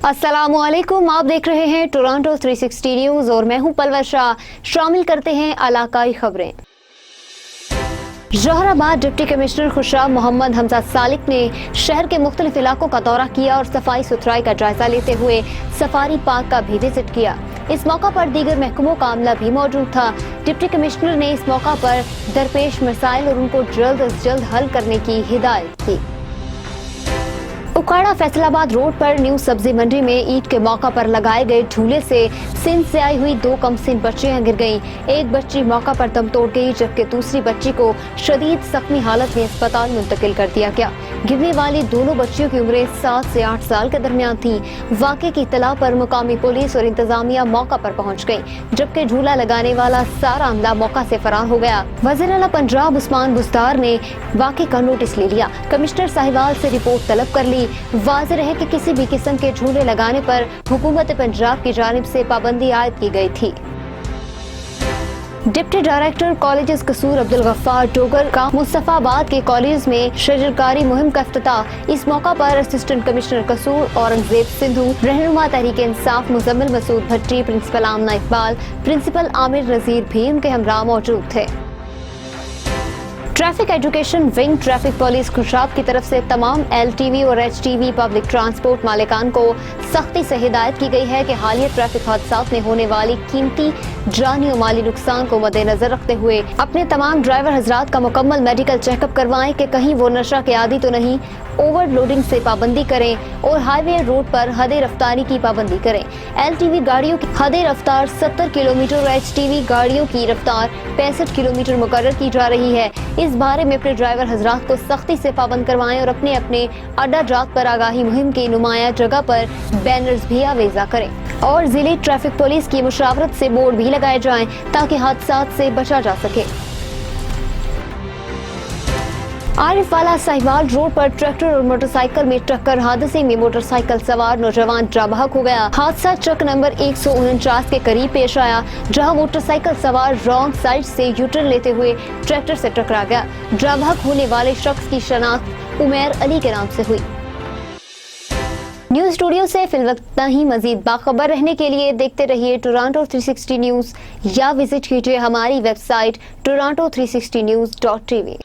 अस्सलामुअलैकुम, आप देख रहे हैं टोरंटो 360 न्यूज और मैं हूं पलवर शाह। शामिल करते हैं इलाकाई खबरें। जौहराबाद डिप्टी कमिश्नर खुशराब मोहम्मद हमजा सालिक ने शहर के मुख्तलिफ इलाकों का दौरा किया और सफाई सुथराई का जायजा लेते हुए सफारी पार्क का भी विजिट किया। इस मौका पर दीगर महकमों का अमला भी मौजूद था। डिप्टी कमिश्नर ने इस मौका पर दरपेश मसाइल और उनको जल्द अज जल्द हल करने की हिदायत की। उकाड़ा फैसलाबाद रोड पर न्यू सब्जी मंडी में ईद के मौका पर लगाए गए झूले से सिंध से आई हुई 2 कमसिन बच्चियां गिर गईं। एक बच्ची मौका पर दम तोड़ गई, जबकि दूसरी बच्ची को शदीद जख्मी हालत में अस्पताल मुंतकिल कर दिया गया। गिरने वाली दोनों बच्चियों की उम्रें 7 से 8 साल के दरमियान थी। वाक़े की इत्तला पर मुकामी पुलिस और इंतजामिया मौका पर पहुँच गयी, जबकि झूला लगाने वाला सारा अमला मौका से फरार हो गया। वज़ीर आला पंजाब उस्मान बुज़दार ने वाक़े का नोटिस ले लिया। कमिश्नर साहिवाल से रिपोर्ट तलब कर ली। वाज़ेह है कि किसी भी किस्म के झूले लगाने पर हुकूमत पंजाब की जानिब से पाबंदी आयद की गई थी। डिप्टी डायरेक्टर कॉलेजेस कसूर अब्दुल गफ्फार डोगर का मुस्तफाबाद के कॉलेज में शजरकारी मुहिम का इफ्तिताह। इस मौका पर असिस्टेंट कमिश्नर कसूर औरंगजेब सिंधु, रहनुमा तहरीक इंसाफ मुजम्मिल मसूद भट्टी, प्रिंसिपल आमना इकबाल, प्रिंसिपल आमिर नजीर भी उनके हमरा मौजूद थे। Traffic education wing traffic police Khushab की तरफ से तमाम LTV और HTV पब्लिक ट्रांसपोर्ट मालिकान को सख्ती से हिदायत की गई है कि हालिया ट्रैफिक हादसात में होने वाली कीमती जानी और माली नुकसान को मद्देनजर रखते हुए अपने तमाम ड्राइवर हजरात का मुकम्मल मेडिकल चेकअप करवाएं कि कहीं वो नशा के आदी तो नहीं, ओवरलोडिंग से पाबंदी करें और हाईवे रोड पर हदे रफ्तारी की पाबंदी करें। LTV गाड़ियों की हदे रफ्तार 70 किलोमीटर और HTV गाड़ियों की रफ्तार 65 किलोमीटर मुकर्रर की जा रही है। इस बारे में अपने ड्राइवर हजरात को सख्ती से पाबंद करवाएं और अपने अपने अड्डा जात पर आगाही मुहिम की नुमाया जगह पर बैनर्स भी आवेजा करें और जिले ट्रैफिक पुलिस की मुशावरत से बोर्ड भी लगाए जाएं ताकि हादसात से बचा जा सके। आरिफवाला साहिवाल रोड पर ट्रैक्टर और मोटरसाइकिल में टक्कर हादसे में मोटरसाइकिल सवार नौजवान जाबहक हो गया। हादसा ट्रक नंबर 149 के करीब पेश आया, जहां मोटरसाइकिल सवार रॉन्ग साइड से यूटर्न लेते हुए ट्रैक्टर से टकरा गया। जाबहक होने वाले शख्स की शनाख्त उमैर अली के नाम से हुई। न्यूज स्टूडियो से फिलवक्त इतना ही। मजीद बाखबर रहने के लिए देखते रहिए टोरंटो 360 न्यूज या विजिट कीजिए हमारी वेबसाइट toronto360news.tv।